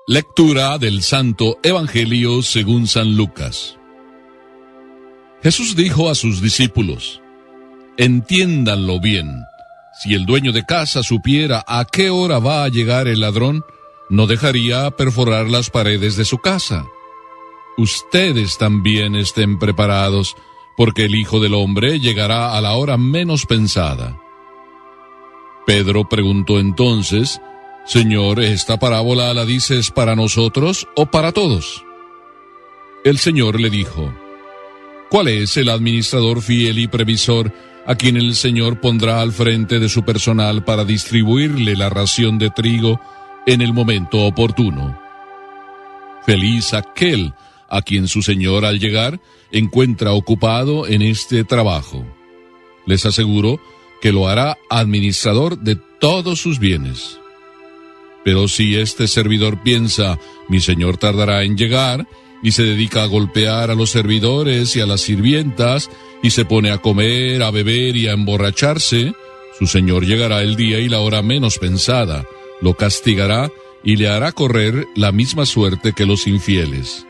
Lectura del Santo Evangelio según San Lucas. Jesús dijo a sus discípulos: entiéndanlo bien, si el dueño de casa supiera a qué hora va a llegar el ladrón, no dejaría perforar las paredes de su casa. Ustedes también estén preparados, porque el Hijo del Hombre llegará a la hora menos pensada. Pedro preguntó entonces: Señor, ¿esta parábola la dices para nosotros o para todos? El Señor le dijo: ¿cuál es el administrador fiel y previsor a quien el Señor pondrá al frente de su personal para distribuirle la ración de trigo en el momento oportuno? Feliz aquel a quien su Señor al llegar encuentra ocupado en este trabajo. Les aseguro que lo hará administrador de todos sus bienes. Pero si este servidor piensa: mi señor tardará en llegar, y se dedica a golpear a los servidores y a las sirvientas, y se pone a comer, a beber y a emborracharse, su señor llegará el día y la hora menos pensada, lo castigará y le hará correr la misma suerte que los infieles.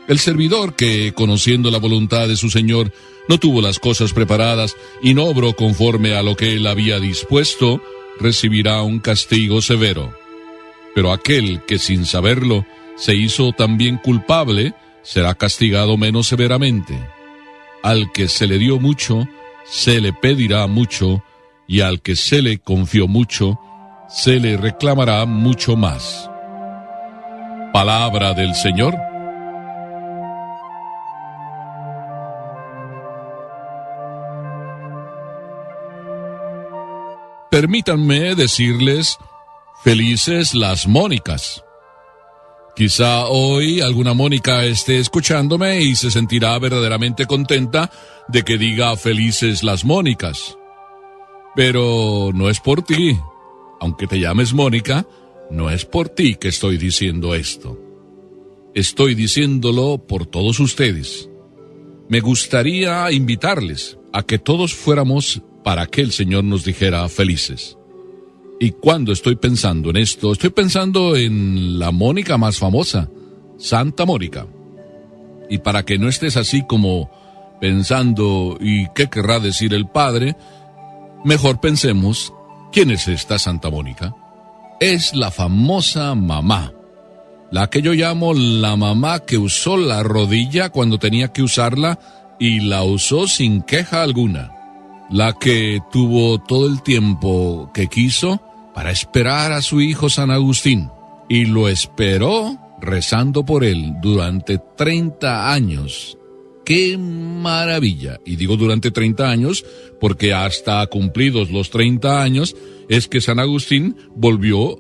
El servidor que, conociendo la voluntad de su señor, no tuvo las cosas preparadas y no obró conforme a lo que él había dispuesto, recibirá un castigo severo. Pero aquel que sin saberlo se hizo también culpable, será castigado menos severamente. Al que se le dio mucho, se le pedirá mucho, y al que se le confió mucho, se le reclamará mucho más. Palabra del Señor. Permítanme decirles: felices las Mónicas. Quizá hoy alguna Mónica esté escuchándome y se sentirá verdaderamente contenta de que diga felices las Mónicas. Pero no es por ti. Aunque te llames Mónica, no es por ti que estoy diciendo esto. Estoy diciéndolo por todos ustedes. Me gustaría invitarles a que todos fuéramos para que el Señor nos dijera felices. Y cuando estoy pensando en esto, estoy pensando en la Mónica más famosa, Santa Mónica. Y para que no estés así como pensando ¿y qué querrá decir el Padre?, mejor pensemos: ¿quién es esta Santa Mónica? Es la famosa mamá, la que yo llamo la mamá que usó la rodilla cuando tenía que usarla y la usó sin queja alguna. La que tuvo todo el tiempo que quiso para esperar a su hijo San Agustín, y lo esperó rezando por él durante 30 años. ¡Qué maravilla! Y digo durante 30 años porque hasta cumplidos los 30 años es que San Agustín volvió,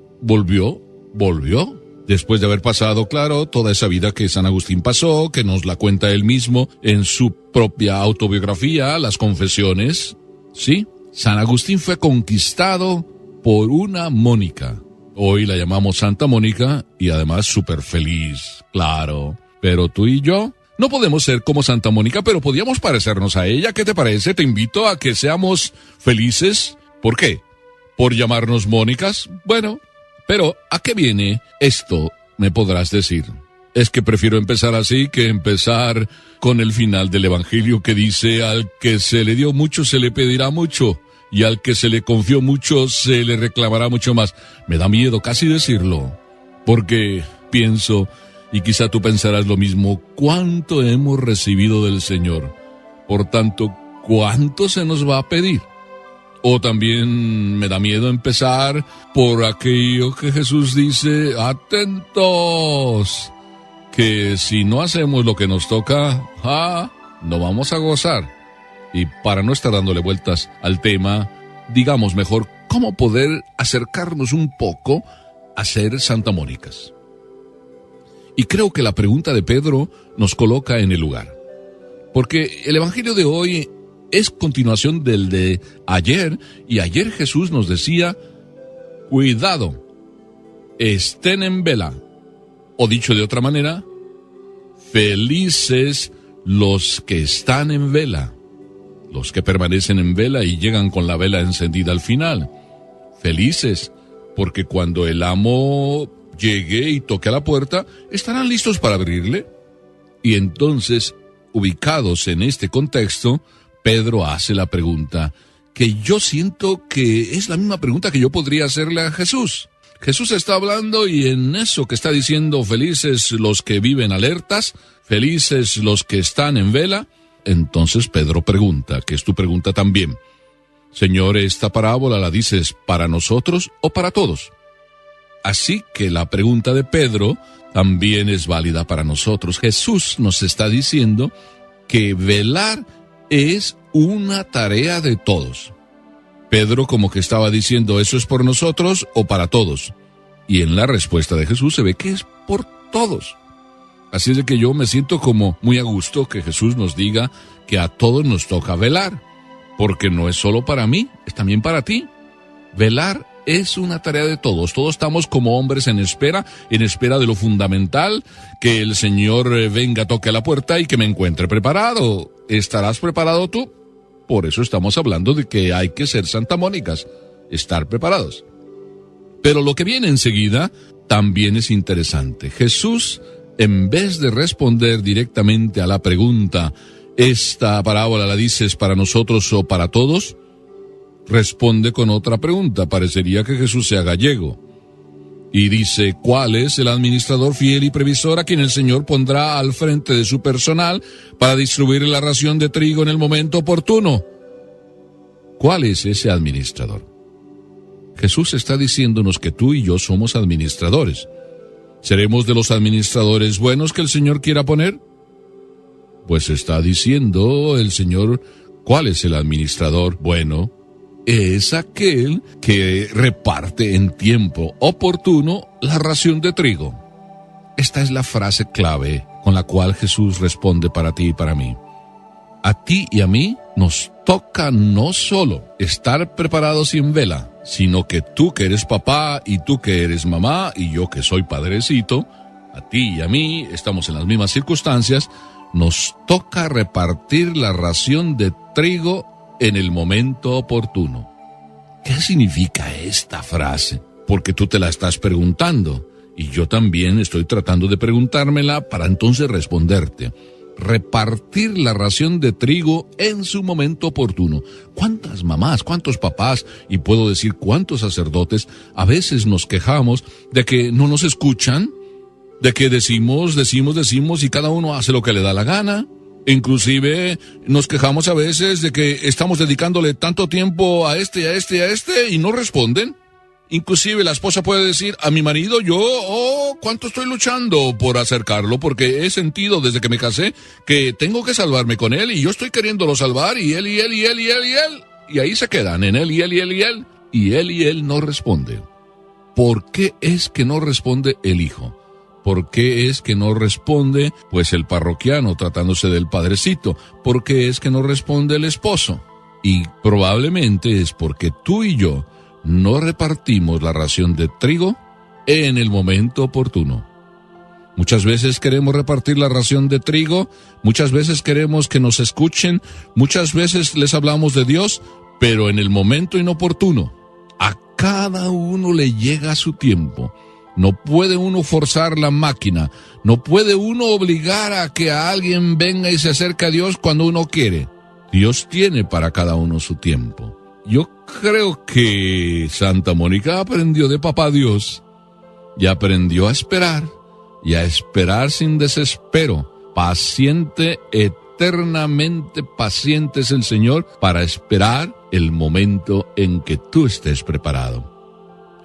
después de haber pasado, claro, toda esa vida que San Agustín pasó, que nos la cuenta él mismo en su propia autobiografía, las Confesiones. Sí, San Agustín fue conquistado por una Mónica. Hoy la llamamos Santa Mónica y además súper feliz, claro. Pero tú y yo no podemos ser como Santa Mónica, pero podíamos parecernos a ella. ¿Qué te parece? Te invito a que seamos felices. ¿Por qué? ¿Por llamarnos Mónicas? Bueno, pero ¿a qué viene esto? Me podrás decir. Es que prefiero empezar así que empezar con el final del Evangelio que dice: al que se le dio mucho se le pedirá mucho, y al que se le confió mucho se le reclamará mucho más. Me da miedo casi decirlo, porque pienso, y quizá tú pensarás lo mismo, ¿cuánto hemos recibido del Señor? Por tanto, ¿cuánto se nos va a pedir? O también me da miedo empezar por aquello que Jesús dice: atentos, que si no hacemos lo que nos toca, no vamos a gozar. Y para no estar dándole vueltas al tema, digamos mejor cómo poder acercarnos un poco a ser Santa Mónicas. Y creo que la pregunta de Pedro nos coloca en el lugar. Porque el Evangelio de hoy es continuación del de ayer, y ayer Jesús nos decía: cuidado, estén en vela. O dicho de otra manera, felices los que están en vela. Los que permanecen en vela y llegan con la vela encendida al final. Felices, porque cuando el amo llegue y toque a la puerta, ¿estarán listos para abrirle? Y entonces, ubicados en este contexto, Pedro hace la pregunta que yo siento que es la misma pregunta que yo podría hacerle a Jesús. Jesús está hablando y en eso que está diciendo, felices los que viven alertas, felices los que están en vela, entonces Pedro pregunta, que es tu pregunta también, Señor, ¿esta parábola la dices para nosotros o para todos? Así que la pregunta de Pedro también es válida para nosotros. Jesús nos está diciendo que velar es una tarea de todos. Pedro como que estaba diciendo, ¿eso es por nosotros o para todos? Y en la respuesta de Jesús se ve que es por todos. Así es de que yo me siento como muy a gusto que Jesús nos diga que a todos nos toca velar, porque no es solo para mí, es también para ti. Velar es una tarea de todos. Todos estamos como hombres en espera de lo fundamental, que el Señor venga, toque a la puerta y que me encuentre preparado. ¿Estarás preparado tú? Por eso estamos hablando de que hay que ser santamónicas, estar preparados. Pero lo que viene enseguida también es interesante. Jesús, en vez de responder directamente a la pregunta, ¿esta parábola la dices para nosotros o para todos?, responde con otra pregunta. Parecería que Jesús sea gallego. Y dice, ¿cuál es el administrador fiel y previsor a quien el Señor pondrá al frente de su personal para distribuir la ración de trigo en el momento oportuno? ¿Cuál es ese administrador? Jesús está diciéndonos que tú y yo somos administradores. ¿Seremos de los administradores buenos que el Señor quiera poner? Pues está diciendo el Señor, ¿cuál es el administrador bueno? Es aquel que reparte en tiempo oportuno la ración de trigo. Esta es la frase clave con la cual Jesús responde para ti y para mí. A ti y a mí nos toca no solo estar preparados y en vela, sino que tú que eres papá y tú que eres mamá y yo que soy padrecito, a ti y a mí estamos en las mismas circunstancias, nos toca repartir la ración de trigo en el momento oportuno. ¿Qué significa esta frase? Porque tú te la estás preguntando y yo también estoy tratando de preguntármela para entonces responderte. Repartir la ración de trigo en su momento oportuno. ¿Cuántas mamás, cuántos papás y puedo decir cuántos sacerdotes a veces nos quejamos de que no nos escuchan? De que decimos y cada uno hace lo que le da la gana. Inclusive nos quejamos a veces de que estamos dedicándole tanto tiempo a este y no responden. Inclusive la esposa puede decir a mi marido, cuánto estoy luchando por acercarlo, porque he sentido desde que me casé que tengo que salvarme con él y yo estoy queriéndolo salvar y él. Y ahí se quedan en él y él. Y él no responde. ¿Por qué es que no responde el hijo? ¿Por qué es que no responde, pues, el parroquiano tratándose del padrecito? ¿Por qué es que no responde el esposo? Y probablemente es porque tú y yo no repartimos la ración de trigo en el momento oportuno. Muchas veces queremos repartir la ración de trigo, muchas veces queremos que nos escuchen, muchas veces les hablamos de Dios, pero en el momento inoportuno. A cada uno le llega su tiempo. No puede uno forzar la máquina, no puede uno obligar a que a alguien venga y se acerque a Dios cuando uno quiere. Dios tiene para cada uno su tiempo. Yo creo que Santa Mónica aprendió de Papá Dios y aprendió a esperar sin desespero. Paciente, eternamente paciente es el Señor para esperar el momento en que tú estés preparado.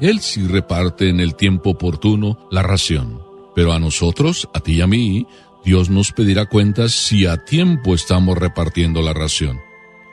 Él sí reparte en el tiempo oportuno la ración, pero a nosotros, a ti y a mí, Dios nos pedirá cuentas si a tiempo estamos repartiendo la ración.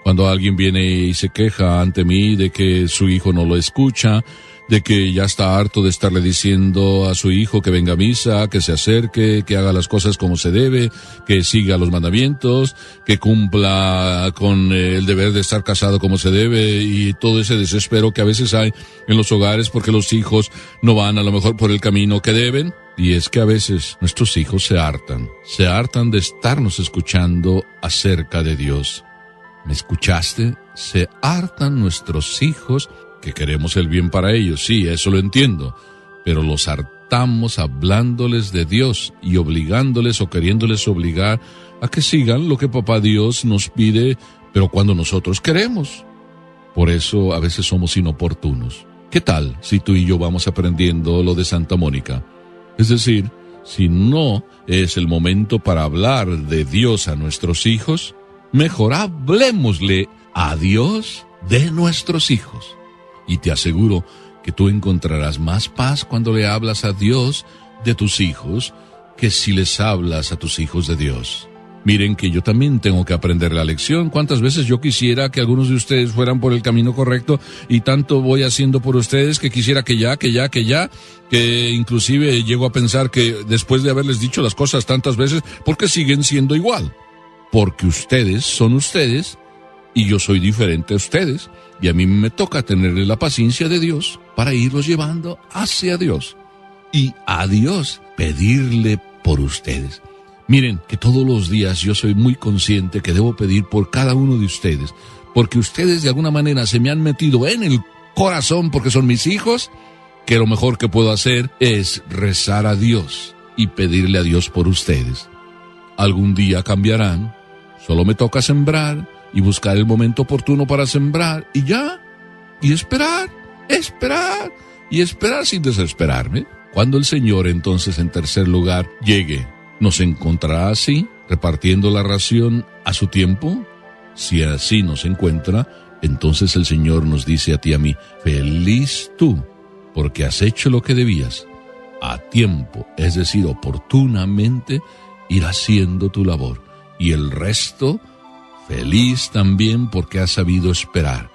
Cuando alguien viene y se queja ante mí de que su hijo no lo escucha, de que ya está harto de estarle diciendo a su hijo que venga a misa, que se acerque, que haga las cosas como se debe, que siga los mandamientos, que cumpla con el deber de estar casado como se debe y todo ese desespero que a veces hay en los hogares porque los hijos no van a lo mejor por el camino que deben. Y es que a veces nuestros hijos se hartan de estarnos escuchando acerca de Dios. ¿Me escuchaste? Se hartan nuestros hijos que queremos el bien para ellos, sí, eso lo entiendo, pero los hartamos estamos hablándoles de Dios y obligándoles o queriéndoles obligar a que sigan lo que Papá Dios nos pide, pero cuando nosotros queremos. Por eso a veces somos inoportunos. ¿Qué tal si tú y yo vamos aprendiendo lo de Santa Mónica? Es decir, si no es el momento para hablar de Dios a nuestros hijos, mejor hablémosle a Dios de nuestros hijos. Y te aseguro que tú encontrarás más paz cuando le hablas a Dios de tus hijos que si les hablas a tus hijos de Dios. Miren que yo también tengo que aprender la lección. ¿Cuántas veces yo quisiera que algunos de ustedes fueran por el camino correcto y tanto voy haciendo por ustedes que quisiera que inclusive llego a pensar que después de haberles dicho las cosas tantas veces, ¿por qué siguen siendo igual? Porque ustedes son ustedes y yo soy diferente a ustedes y a mí me toca tenerle la paciencia de Dios para irlos llevando hacia Dios y a Dios pedirle por ustedes. Miren que todos los días yo soy muy consciente que debo pedir por cada uno de ustedes, porque ustedes de alguna manera se me han metido en el corazón porque son mis hijos, que lo mejor que puedo hacer es rezar a Dios y pedirle a Dios por ustedes. Algún día cambiarán, solo me toca sembrar y buscar el momento oportuno para sembrar y ya, y esperar sin desesperarme. Cuando el Señor entonces en tercer lugar llegue, ¿nos encontrará así, repartiendo la ración a su tiempo? Si así nos encuentra, entonces el Señor nos dice a ti y a mí, feliz tú, porque has hecho lo que debías. A tiempo, es decir, oportunamente, ir haciendo tu labor. Y el resto, feliz también porque has sabido esperar.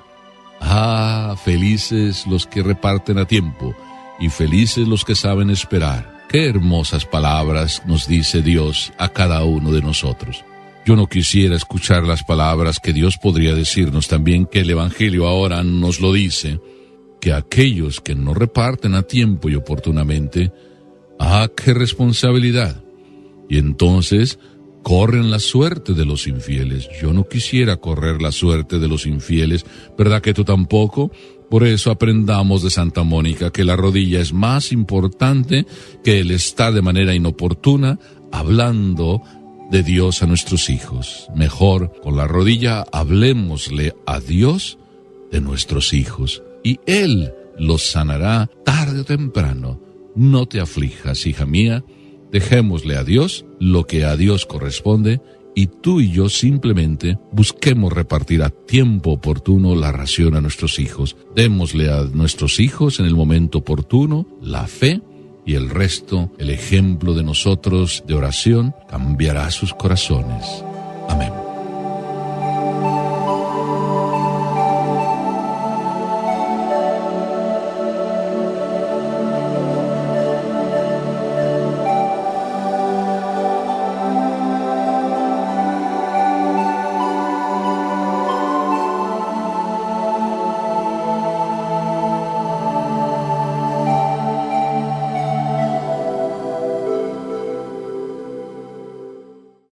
Felices los que reparten a tiempo, y felices los que saben esperar. Qué hermosas palabras nos dice Dios a cada uno de nosotros. Yo no quisiera escuchar las palabras que Dios podría decirnos también, que el Evangelio ahora nos lo dice, que aquellos que no reparten a tiempo y oportunamente, qué responsabilidad. Y entonces corren la suerte de los infieles. Yo no quisiera correr la suerte de los infieles, ¿verdad que tú tampoco? Por eso aprendamos de Santa Mónica que la rodilla es más importante que el estar de manera inoportuna hablando de Dios a nuestros hijos. Mejor con la rodilla hablémosle a Dios de nuestros hijos y Él los sanará tarde o temprano. No te aflijas, hija mía, dejémosle a Dios lo que a Dios corresponde y tú y yo simplemente busquemos repartir a tiempo oportuno la ración a nuestros hijos. Démosle a nuestros hijos en el momento oportuno la fe y el resto, el ejemplo de nosotros de oración, cambiará sus corazones. Amén.